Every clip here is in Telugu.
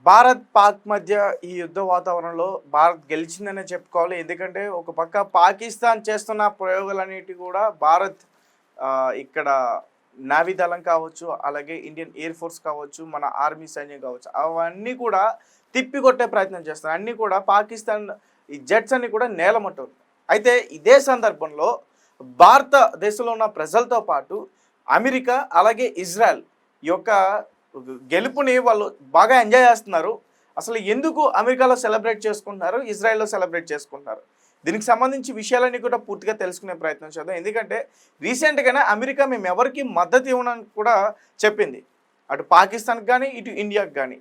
భారత్ పాక్ మధ్య ఈ యుద్ధ వాతావరణంలో భారత్ గెలిచిందనే చెప్పుకోవాలి. ఎందుకంటే ఒక పక్క పాకిస్తాన్ చేస్తున్న ప్రయోగాలన్నిటి కూడా భారత్ ఇక్కడ నావీ దళం కావచ్చు, అలాగే ఇండియన్ ఎయిర్ ఫోర్స్ కావచ్చు, మన ఆర్మీ సైన్యం కావచ్చు, అవన్నీ కూడా తిప్పికొట్టే ప్రయత్నం చేస్తారు. అన్నీ కూడా పాకిస్తాన్ ఈ జెట్స్ అన్ని కూడా నేలమట్టవు. అయితే ఇదే సందర్భంలో భారతదేశంలో ఉన్న ప్రజలతో పాటు అమెరికా అలాగే ఇజ్రాయెల్ యొక్క గెలుపుని వాళ్ళు బాగా ఎంజాయ్ చేస్తున్నారు. అసలు ఎందుకు అమెరికాలో సెలబ్రేట్ చేసుకుంటున్నారు, ఇజ్రాయెల్లో సెలబ్రేట్ చేసుకుంటున్నారు? దీనికి సంబంధించి విషయాలన్నీ కూడా పూర్తిగా తెలుసుకునే ప్రయత్నం చేద్దాం. ఎందుకంటే రీసెంట్గానే అమెరికా మేము ఎవరికి మద్దతు ఇవ్వనని కూడా చెప్పింది, అటు పాకిస్తాన్కి కానీ ఇటు ఇండియాకి కానీ.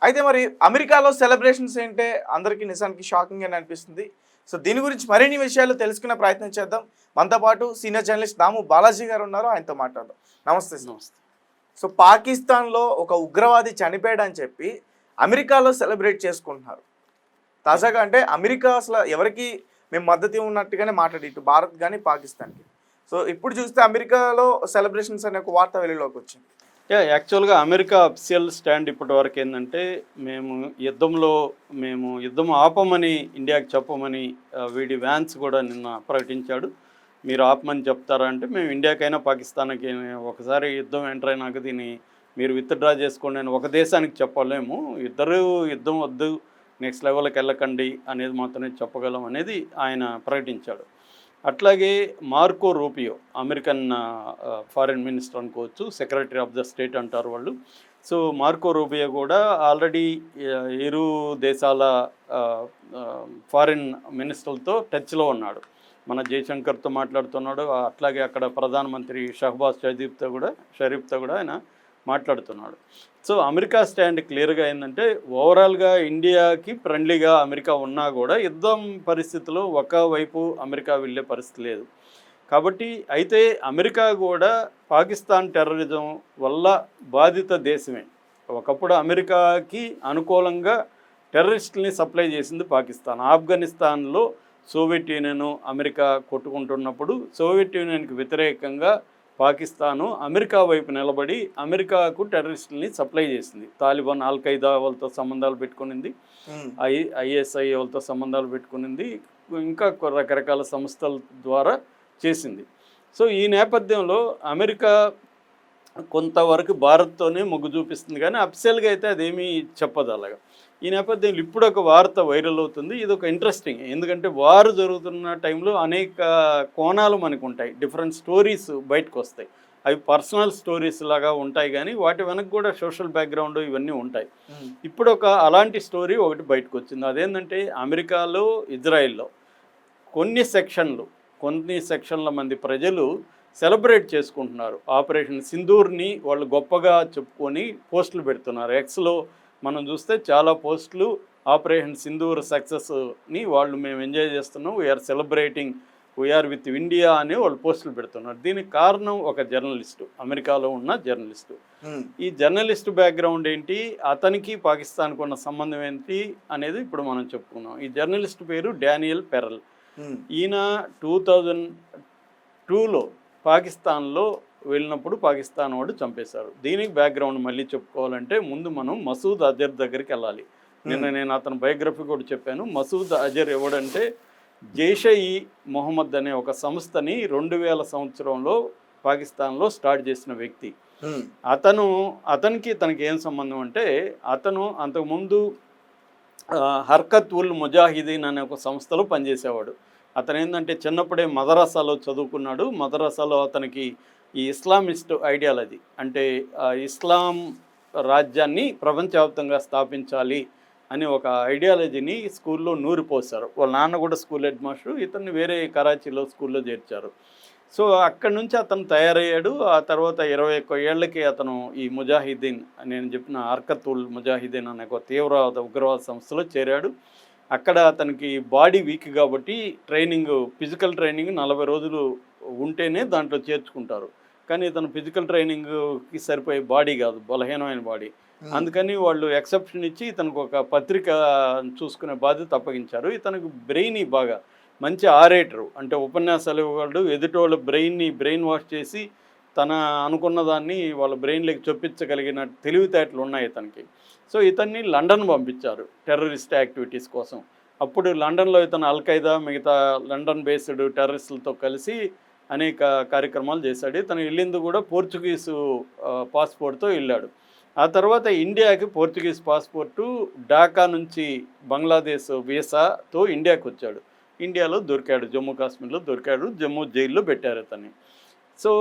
అయితే మరి అమెరికాలో సెలబ్రేషన్స్ ఏంటే అందరికీ నిజానికి షాకింగ్ అని అనిపిస్తుంది. సో దీని గురించి మరిన్ని విషయాలు తెలుసుకునే ప్రయత్నం చేద్దాం. మనతో పాటు సీనియర్ జర్నలిస్ట్ దాము బాలాజీ గారు ఉన్నారు, ఆయనతో మాట్లాడదాం. నమస్తే. నమస్తే. సో పాకిస్తాన్లో ఒక ఉగ్రవాది చనిపోయాడని చెప్పి అమెరికాలో సెలబ్రేట్ చేసుకుంటున్నారు. తాజాగా అంటే అమెరికా అసలు ఎవరికి మేము మద్దతు ఉన్నట్టుగానే మాట్లాడి ఇటు భారత్ కానీ పాకిస్తాన్కి. సో ఇప్పుడు చూస్తే అమెరికాలో సెలబ్రేషన్స్ అనే ఒక వార్త వెలుగులోకి వచ్చింది. యాక్చువల్గా అమెరికా అఫీషియల్ స్టాండ్ ఇప్పటి వరకు ఏంటంటే మేము యుద్ధం ఆపమని ఇండియాకి చెప్పమని వీడి వ్యాన్స్ కూడా నిన్న ప్రకటించాడు. మీరు ఆపమని చెప్తారా అంటే మేము ఇండియాకైనా పాకిస్తాన్కి ఒకసారి యుద్ధం ఎంటర్ అయినాక దీన్ని మీరు విత్డ్రా చేసుకోండి అని ఒక దేశానికి చెప్పలేము. ఇద్దరు యుద్ధం వద్దు, నెక్స్ట్ లెవెల్కి వెళ్ళకండి అనేది మాత్రమే చెప్పగలం అనేది ఆయన ప్రకటించాడు. అట్లాగే మార్కో రూపియో, అమెరికన్ ఫారిన్ మినిస్టర్ అనుకోవచ్చు, సెక్రటరీ ఆఫ్ ద స్టేట్ అంటారు వాళ్ళు. సో మార్కో రూపియో కూడా ఆల్రెడీ ఇరు దేశాల ఫారిన్ మినిస్టర్లతో టచ్లో ఉన్నాడు. మన జయశంకర్తో మాట్లాడుతున్నాడు. అట్లాగే అక్కడ ప్రధానమంత్రి షహబాజ్ షరీఫ్తో కూడా ఆయన మాట్లాడుతున్నాడు. సో అమెరికా స్టాండ్ క్లియర్గా ఏంటంటే ఓవరాల్గా ఇండియాకి ఫ్రెండ్లీగా అమెరికా ఉన్నా కూడా యుద్ధం పరిస్థితిలో ఒకవైపు అమెరికా వెళ్ళే పరిస్థితి లేదు. కాబట్టి అయితే అమెరికా కూడా పాకిస్తాన్ టెర్రరిజం వల్ల బాధిత దేశమే. ఒకప్పుడు అమెరికాకి అనుకూలంగా టెర్రరిస్టుల్ని సప్లై చేసింది పాకిస్తాన్. ఆఫ్ఘనిస్తాన్లో సోవియట్ యూనియన్ అమెరికా కొట్టుకుంటున్నప్పుడు సోవియట్ యూనియన్కి వ్యతిరేకంగా పాకిస్తాను అమెరికా వైపు నిలబడి అమెరికాకు టెర్రరిస్టుల్ని సప్లై చేసింది. తాలిబాన్, అల్ ఖైదా వాళ్ళతో సంబంధాలు పెట్టుకునింది, ఐఎస్ఐ వాళ్ళతో సంబంధాలు పెట్టుకునింది, ఇంకా రకరకాల సంస్థల ద్వారా చేసింది. సో ఈ నేపథ్యంలో అమెరికా కొంతవరకు భారత్తోనే మొగ్గు చూపిస్తుంది, కానీ అఫీషియల్గా అయితే అదేమీ చెప్పదు అలాగా. ఈ నేపథ్యంలో ఇప్పుడు ఒక వార్త వైరల్ అవుతుంది. ఇది ఒక ఇంట్రెస్టింగ్, ఎందుకంటే వారు జరుగుతున్న టైంలో అనేక కోణాలు మనకు ఉంటాయి, డిఫరెంట్ స్టోరీస్ బయటకు వస్తాయి. అవి పర్సనల్ స్టోరీస్ లాగా ఉంటాయి, కానీ వాటి వెనక కూడా సోషల్ బ్యాక్గ్రౌండ్ ఇవన్నీ ఉంటాయి. ఇప్పుడు ఒక అలాంటి స్టోరీ ఒకటి బయటకు వచ్చింది. అదేంటంటే అమెరికాలో, ఇజ్రాయిల్లో కొన్ని సెక్షన్ల మంది ప్రజలు సెలబ్రేట్ చేసుకుంటున్నారు. ఆపరేషన్ సింధూర్ని వాళ్ళు గొప్పగా చెప్పుకొని పోస్టులు పెడుతున్నారు. ఎక్స్లో మనం చూస్తే చాలా పోస్టులు ఆపరేషన్ సింధూర్ సక్సెస్ని వాళ్ళు మేము ఎంజాయ్ చేస్తున్నాం, we are celebrating, we are with India అని వాళ్ళు పోస్టులు పెడుతున్నారు. దీనికి కారణం ఒక జర్నలిస్టు, అమెరికాలో ఉన్న జర్నలిస్టు. ఈ జర్నలిస్టు బ్యాక్గ్రౌండ్ ఏంటి, అతనికి పాకిస్తాన్కు ఉన్న సంబంధం ఏంటి అనేది ఇప్పుడు మనం చెప్పుకున్నాం. ఈ జర్నలిస్టు పేరు డానియల్ పెరల్. ఈయన 2002లో పాకిస్తాన్లో వెళ్ళినప్పుడు పాకిస్తాన్ వాడు చంపేశారు. దీనికి బ్యాక్గ్రౌండ్ మళ్ళీ చెప్పుకోవాలంటే ముందు మనం మసూద్ అజర్ దగ్గరికి వెళ్ళాలి. నేను అతని బయోగ్రఫీ కూడా చెప్పాను. మసూద్ అజర్ ఎవడంటే జైష్-ఇ మొహమ్మద్ అనే ఒక సంస్థని 2000 సంవత్సరంలో పాకిస్తాన్లో స్టార్ట్ చేసిన వ్యక్తి. తనకి ఏం సంబంధం అంటే అతను అంతకుముందు హర్కత్ ఉల్ ముజాహిదీన్ అనే ఒక సంస్థలో పనిచేసేవాడు. అతను ఏంటంటే చిన్నప్పుడే మదరసాలో చదువుకున్నాడు. మదరసాలో అతనికి ఈ ఇస్లామిస్ట్ ఐడియాలజీ, అంటే ఇస్లాం రాజ్యాన్ని ప్రపంచవ్యాప్తంగా స్థాపించాలి అని ఒక ఐడియాలజీని స్కూల్లో నూరిపోశారు. వాళ్ళ నాన్న కూడా స్కూల్ హెడ్ మాస్టర్, ఇతన్ని వేరే కరాచీలో స్కూల్లో చేర్చారు. సో అక్కడి నుంచి అతను తయారయ్యాడు. ఆ తర్వాత 21 ఏళ్ళకి అతను ఈ ముజాహిదీన్, నేను చెప్పిన హర్కత్ ఉల్ ముజాహిదీన్ అనే ఒక తీవ్రవాద ఉగ్రవాద సంస్థలో చేరాడు. అక్కడ అతనికి బాడీ వీక్ కాబట్టి ఫిజికల్ ట్రైనింగ్ 40 రోజులు ఉంటేనే దాంట్లో చేర్చుకుంటారు. కానీ ఇతను ఫిజికల్ ట్రైనింగ్కి సరిపోయే బాడీ కాదు, బలహీనమైన బాడీ. అందుకని వాళ్ళు ఎక్సెప్షన్ ఇచ్చి ఇతనికి ఒక పత్రిక చూసుకునే బాధ్యత అప్పగించారు. ఇతనికి బ్రెయిన్ బాగా మంచి ఆరేటరు, అంటే ఉపన్యాసాలు ఇవ్వగలడు, ఎదుటోళ్ళ బ్రెయిన్ వాష్ చేసి తన అనుకున్న దాన్ని వాళ్ళ బ్రెయిన్లోకి చొప్పించగలిగిన తెలివితేటలు ఉన్నాయి ఇతనికి. సో ఇతన్ని లండన్ పంపించారు టెర్రరిస్ట్ యాక్టివిటీస్ కోసం. అప్పుడు లండన్లో ఇతను అల్ఖైదా మిగతా లండన్ బేస్డ్ టెర్రరిస్టులతో కలిసి అనేక కార్యక్రమాలు చేశాడు. ఇతను వెళ్ళింది కూడా పోర్చుగీసు పాస్పోర్ట్తో వెళ్ళాడు. ఆ తర్వాత ఇండియాకి పోర్చుగీస్ పాస్పోర్టు, ఢాకా నుంచి బంగ్లాదేశ్ వీసాతో ఇండియాకి వచ్చాడు. ఇండియాలో దొరికాడు, జమ్మూ కాశ్మీర్లో దొరికాడు, జమ్మూ జైల్లో పెట్టారు ఇతన్ని. సో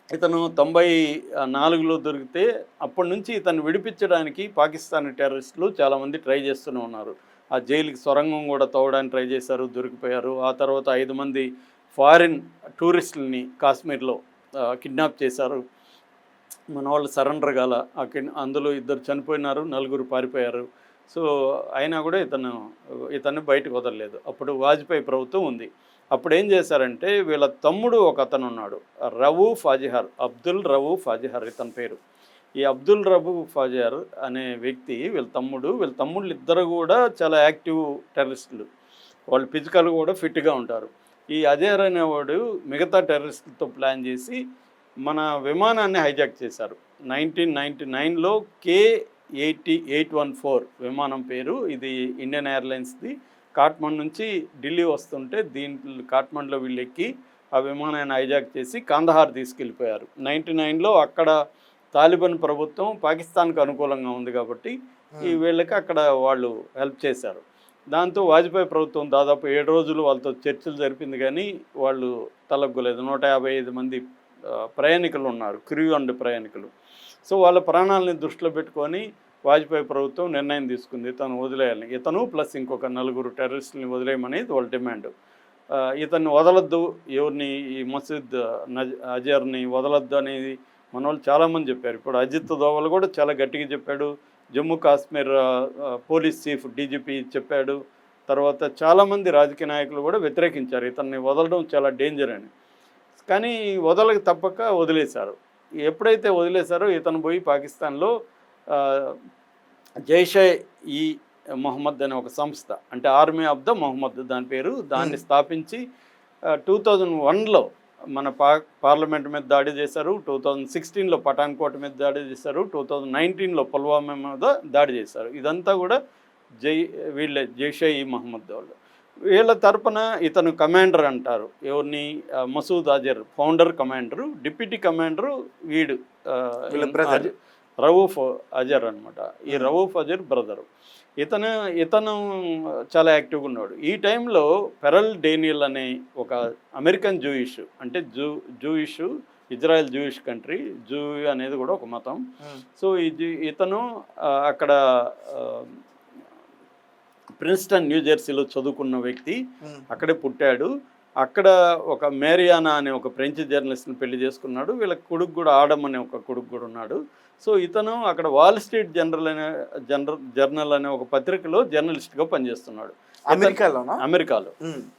ఇతను 94లో దొరికితే అప్పటి నుంచి ఇతను విడిపించడానికి పాకిస్తాన్ టెర్రరిస్టులు చాలామంది ట్రై చేస్తూనే ఉన్నారు. ఆ జైలుకి సొరంగం కూడా తవ్వడానికి ట్రై చేశారు, దొరికిపోయారు. ఆ తర్వాత 5 మంది ఫారిన్ టూరిస్టులని కాశ్మీర్లో కిడ్నాప్ చేశారు. మన వాళ్ళు సరెండర్ కాల, అందులో 2 చనిపోయినారు, 4 పారిపోయారు. సో అయినా కూడా ఇతన్ని బయటకు వదలలేదు. అప్పుడు వాజ్పేయి ప్రభుత్వం ఉంది. అప్పుడు ఏం చేశారంటే వీళ్ళ తమ్ముడు ఒక అతను ఉన్నాడు, రవూఫ్ అజహర్, అబ్దుల్ రవూఫ్ అజహర్ ఇతని పేరు. ఈ అబ్దుల్ రవూఫ్ అజహర్ అనే వ్యక్తి వీళ్ళ తమ్ముళ్ళు ఇద్దరు కూడా చాలా యాక్టివ్ టెర్రరిస్టులు. వాళ్ళు ఫిజికల్ కూడా ఫిట్గా ఉంటారు. ఈ అజహర్ అనేవాడు మిగతా టెర్రరిస్టులతో ప్లాన్ చేసి మన విమానాన్ని హైజాక్ చేశారు. 1999లో K-814 విమానం పేరు. ఇది ఇండియన్ ఎయిర్లైన్స్ది. కాట్మండ్ నుంచి ఢిల్లీ వస్తుంటే కాట్మండ్లో వీళ్ళు ఎక్కి ఆ విమానాన్ని హైజాక్ చేసి కాందహార్ తీసుకెళ్ళిపోయారు. 99లో అక్కడ తాలిబాన్ ప్రభుత్వం పాకిస్తాన్కి అనుకూలంగా ఉంది కాబట్టి వీళ్ళకి అక్కడ వాళ్ళు హెల్ప్ చేశారు. దాంతో వాజ్పేయి ప్రభుత్వం దాదాపు 7 రోజులు వాళ్ళతో చర్చలు జరిపింది, కానీ వాళ్ళు తలగ్గలేదు. 155 మంది ప్రయాణికులు ఉన్నారు, క్రూ అండ్ ప్రయాణికులు. సో వాళ్ళ ప్రాణాలని దృష్టిలో పెట్టుకొని వాజ్పేయి ప్రభుత్వం నిర్ణయం తీసుకుంది ఇతను వదిలేయాలని. ఇతను ప్లస్ ఇంకొక 4 టెర్రరిస్టులని వదిలేయమనేది వాళ్ళ డిమాండ్. ఇతన్ని వదలొద్దు, ఎవరిని ఈ మసూద్ అజర్ని వదలొద్దు అనేది మన వాళ్ళు చాలామంది చెప్పారు. ఇప్పుడు అజిత్ దోవల్ కూడా చాలా గట్టిగా చెప్పాడు. Jammu Kashmir police chief DGP చెప్పాడు. తర్వాత చాలామంది రాజకీయ నాయకులు కూడా వ్యతిరేకించారు, ఇతన్ని వదలడం చాలా డేంజర్ అని. కానీ వదలక తప్పక వదిలేశారు. ఎప్పుడైతే వదిలేశారో ఇతను పోయి పాకిస్తాన్లో జైషే ఈ మొహమ్మద్ అనే ఒక సంస్థ, అంటే ఆర్మీ ఆఫ్ ద మొహమ్మద్ దాని పేరు, దాన్ని స్థాపించి 2001లో మన పార్లమెంట్ మీద దాడి చేశారు, 2016లో పఠాన్కోట్ మీద దాడి చేశారు, 2019లో పుల్వామా మీద దాడి చేశారు. ఇదంతా కూడా జైషే ఈ మొహమ్మద్ వాళ్ళు. వీళ్ళ తరపున ఇతను కమాండర్ అంటారు ఎవరిని, Masood Azhar founder commander, deputy commander వీడు రవూఫ్ అజర్ అనమాట. ఈ రవూఫ్ అజర్ బ్రదరు. ఇతను చాలా యాక్టివ్గా ఉన్నాడు. ఈ టైంలో పెరల్ డేనియల్ అనే ఒక అమెరికన్ జూయిష్, అంటే Jewish Israel Jewish country, zoo అనేది కూడా ఒక మతం. సో ఇతను అక్కడ ప్రిన్స్టన్ న్యూజెర్సీలో చదువుకున్న వ్యక్తి, అక్కడే పుట్టాడు. అక్కడ ఒక మేరియానా అనే ఒక ఫ్రెంచ్ జర్నలిస్ట్ని పెళ్లి చేసుకున్నాడు. వీళ్ళకి కొడుకు కూడా, ఆడమ్ అనే ఒక కొడుకు కూడా ఉన్నాడు. సో ఇతను అక్కడ వాల్ స్ట్రీట్ జర్నల్ అనే ఒక పత్రికలో జర్నలిస్ట్గా పనిచేస్తున్నాడు అమెరికాలో.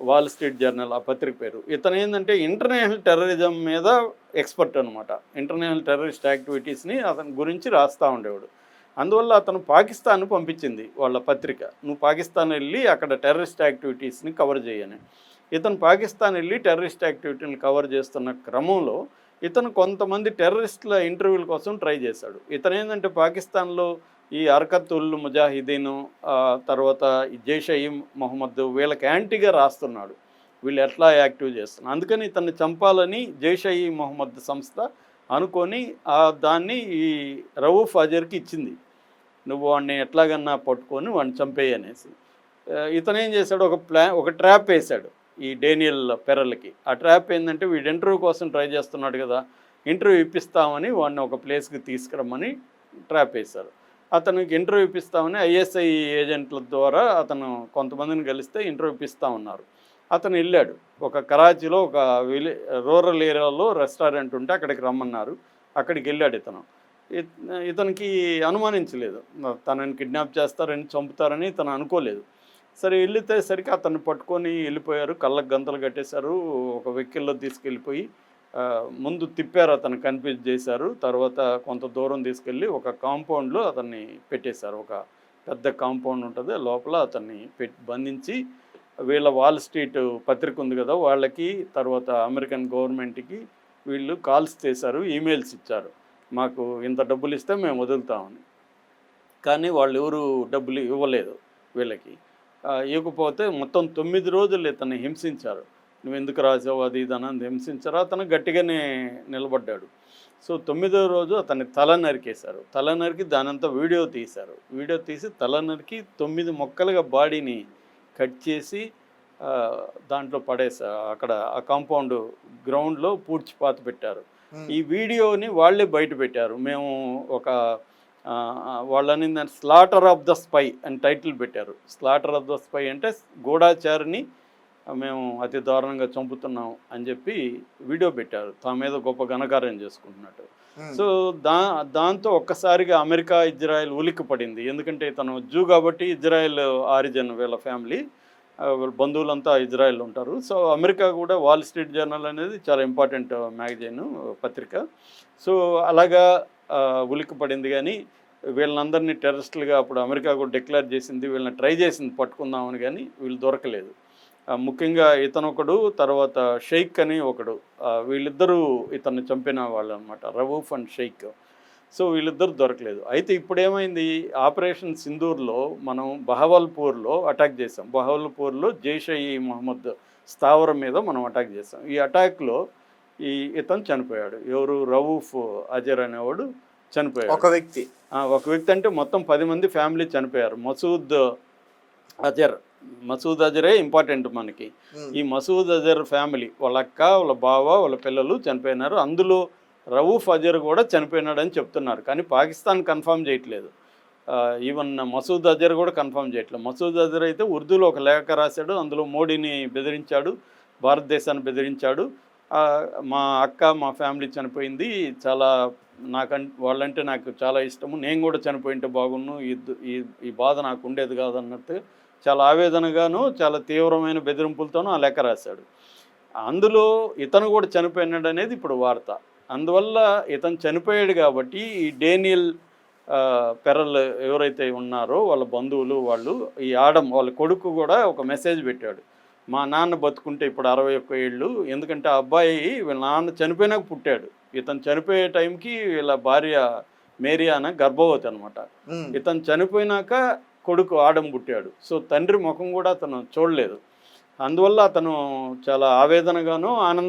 వాల్ స్ట్రీట్ జర్నల్ ఆ పత్రిక పేరు. ఇతను ఏంటంటే ఇంటర్నేషనల్ టెర్రరిజం మీద ఎక్స్పర్ట్ అనమాట. ఇంటర్నేషనల్ టెర్రరిస్ట్ యాక్టివిటీస్ని అతని గురించి రాస్తూ ఉండేవాడు. అందువల్ల అతను పాకిస్తాన్ పంపించింది వాళ్ళ పత్రిక, నువ్వు పాకిస్తాన్ వెళ్ళి అక్కడ టెర్రరిస్ట్ యాక్టివిటీస్ని కవర్ చేయని. ఇతను పాకిస్తాన్ వెళ్ళి టెర్రరిస్ట్ యాక్టివిటీని కవర్ చేస్తున్న క్రమంలో ఇతను కొంతమంది టెర్రరిస్టుల ఇంటర్వ్యూల కోసం ట్రై చేశాడు. ఇతను ఏంటంటే పాకిస్తాన్లో ఈ హర్కత్ ఉల్ ముజాహిదీన్, తర్వాత జైషే ఈ మొహమ్మద్ వీళ్ళకి యాంటీగా రాస్తున్నాడు, వీళ్ళు ఎట్లా యాక్టివ్ చేస్తున్నారు. అందుకని ఇతన్ని చంపాలని జైషే ఈ మొహమ్మద్ సంస్థ అనుకొని దాన్ని ఈ రవూఫ్ అజర్కి ఇచ్చింది, నువ్వు వాడిని ఎట్లాగన్నా పట్టుకొని వాడిని చంపేయి అనేసి. ఇతను ఏం చేశాడు, ఒక ట్రాప్ వేశాడు ఈ డేనియల్ పెరల్కి. ఆ ట్రాప్ ఏంటంటే వీడు ఇంటర్వ్యూ కోసం ట్రై చేస్తున్నాడు కదా, ఇంటర్వ్యూ ఇప్పిస్తామని వాడిని ఒక ప్లేస్కి తీసుకురమ్మని ట్రాప్ వేశారు. అతనికి ఇంటర్వ్యూ ఇప్పిస్తామని ఐఎస్ఐ ఏజెంట్ల ద్వారా అతను కొంతమందిని కలిస్తే ఇంటర్వ్యూ ఇప్పిస్తా ఉన్నారు. అతను వెళ్ళాడు, ఒక కరాచీలో ఒక రూరల్ ఏరియాలో రెస్టారెంట్ ఉంటే అక్కడికి రమ్మన్నారు. అక్కడికి వెళ్ళాడు ఇతనికి అనుమానించలేదు, తనని కిడ్నాప్ చేస్తారని చంపుతారని తను అనుకోలేదు. సరే వెళ్ళేసరికి అతన్ని పట్టుకొని వెళ్ళిపోయారు, కళ్ళకు గంతలు కట్టేశారు, ఒక వెహికల్లో తీసుకెళ్ళిపోయి ముందు తిప్పారు, అతను కన్ఫ్యూజ్ చేశారు. తర్వాత కొంత దూరం తీసుకెళ్ళి ఒక కాంపౌండ్లో అతన్ని పెట్టేశారు. ఒక పెద్ద కాంపౌండ్ ఉంటుంది, లోపల అతన్ని బంధించి వీళ్ళ వాల్ స్ట్రీట్ పత్రిక ఉంది కదా వాళ్ళకి, తర్వాత అమెరికన్ గవర్నమెంట్కి వీళ్ళు కాల్స్ చేశారు, ఈమెయిల్స్ ఇచ్చారు, మాకు ఇంత డబ్బులు ఇస్తే మేము వదులుతామని. కానీ వాళ్ళు ఎవరు డబ్బులు ఇవ్వలేదు వీళ్ళకి. ఇవ్వకపోతే మొత్తం 9 రోజులు ఇతన్ని హింసించారు. నువ్వు ఎందుకు రాసావు అది ఇది అని హింసించారు. అతను గట్టిగానే నిలబడ్డాడు. సో 9వ రోజు అతన్ని తల నరికేశారు. తల నరికి దానంతా వీడియో తీశారు. వీడియో తీసి తల నరికి 9 ముక్కలుగా బాడీని కట్ చేసి దాంట్లో పడేశారు. అక్కడ ఆ కాంపౌండ్ గ్రౌండ్లో పూడ్చిపాతి పెట్టారు. ఈ వీడియోని వాళ్ళే బయట పెట్టారు. మేము ఒక వాళ్ళని స్లాటర్ ఆఫ్ ద స్పై అని టైటిల్ పెట్టారు. స్లాటర్ ఆఫ్ ద స్పై అంటే గూఢాచారిని మేము అతి దారుణంగా చంపుతున్నాం అని చెప్పి వీడియో పెట్టారు. తమ మీద గొప్ప ఘనకార్యం చేసుకుంటున్నట్టు. సో దాంతో ఒక్కసారిగా అమెరికా, ఇజ్రాయెల్ ఉలిక్కి పడింది. ఎందుకంటే తను జూ కాబట్టి ఇజ్రాయెల్ ఆరిజిన్ వీళ్ళ ఫ్యామిలీ, వీళ్ళ బంధువులంతా ఇజ్రాయెల్ ఉంటారు. సో అమెరికా కూడా వాల్ స్ట్రీట్ జర్నల్ అనేది చాలా ఇంపార్టెంట్ మ్యాగజైన్, పత్రిక. సో అలాగా ఉలిక్కి పడింది. కానీ వీళ్ళందరినీ టెర్రరిస్టులుగా అప్పుడు అమెరికా కూడా డిక్లేర్ చేసింది. వీళ్ళని ట్రై చేసింది పట్టుకుందామని, కానీ వీళ్ళు దొరకలేదు. ముఖ్యంగా ఇతను ఒకడు, తర్వాత షెయిక్ అని ఒకడు, వీళ్ళిద్దరూ ఇతన్ని చంపిన వాళ్ళు అనమాట, రవూఫ్ అండ్ షెయిక్. సో వీళ్ళిద్దరు దొరకలేదు. అయితే ఇప్పుడు ఏమైంది, ఆపరేషన్ సింధూర్లో మనం బహవల్పూర్లో అటాక్ చేసాం. బహవల్పూర్లో జైష్ ఈ మొహమ్మద్ స్థావరం మీద మనం అటాక్ చేసాం. ఈ అటాక్లో ఇతను చనిపోయాడు. ఎవరు, రవూఫ్ అజర్ అనేవాడు చనిపోయాడు. ఒక వ్యక్తి అంటే మొత్తం 10 మంది ఫ్యామిలీ చనిపోయారు. మసూద్ అజరే ఇంపార్టెంట్ మనకి. ఈ మసూద్ అజర్ ఫ్యామిలీ, వాళ్ళ అక్క, వాళ్ళ బావ, వాళ్ళ పిల్లలు చనిపోయినారు. అందులో రవూఫ్ అజర్ కూడా చనిపోయినాడని చెప్తున్నారు, కానీ పాకిస్తాన్ కన్ఫర్మ్ చేయట్లేదు. ఈవెన్ మసూద్ అజర్ కూడా కన్ఫర్మ్ చేయట్లేదు. మసూద్ అజర్ అయితే ఉర్దూలో ఒక లేఖ రాశాడు. అందులో మోడీని బెదిరించాడు, భారతదేశాన్ని బెదిరించాడు. మా అక్క, మా ఫ్యామిలీ చనిపోయింది, చాలా వాళ్ళంటే నాకు చాలా ఇష్టము, నేను కూడా చనిపోయింటే బాగున్ను, ఈ బాధ నాకు ఉండేది కాదన్నట్టు చాలా ఆవేదనగాను, చాలా తీవ్రమైన బెదిరింపులతోనూ ఆ లెక్క రాశాడు. అందులో ఇతను కూడా చనిపోయినాడు అనేది ఇప్పుడు వార్త. అందువల్ల ఇతను చనిపోయాడు కాబట్టి ఈ డేనియల్ పెరల్ ఎవరైతే ఉన్నారో వాళ్ళ బంధువులు, వాళ్ళు ఈ ఆడం వాళ్ళ కొడుకు కూడా ఒక మెసేజ్ పెట్టాడు, మా నాన్న బతుకుంటే ఇప్పుడు 61 ఏళ్ళు, ఎందుకంటే ఆ అబ్బాయి వీళ్ళ నాన్న చనిపోయినాక పుట్టాడు. ఇతను చనిపోయే టైంకి వీళ్ళ భార్య మేరియానా గర్భవతి అనమాట. ఇతను చనిపోయినాక కొడుకు ఆడం పుట్టాడు. సో తండ్రి ముఖం కూడా అతను చూడలేదు. అందువల్ల అతను చాలా ఆవేదనగాను ఆనంద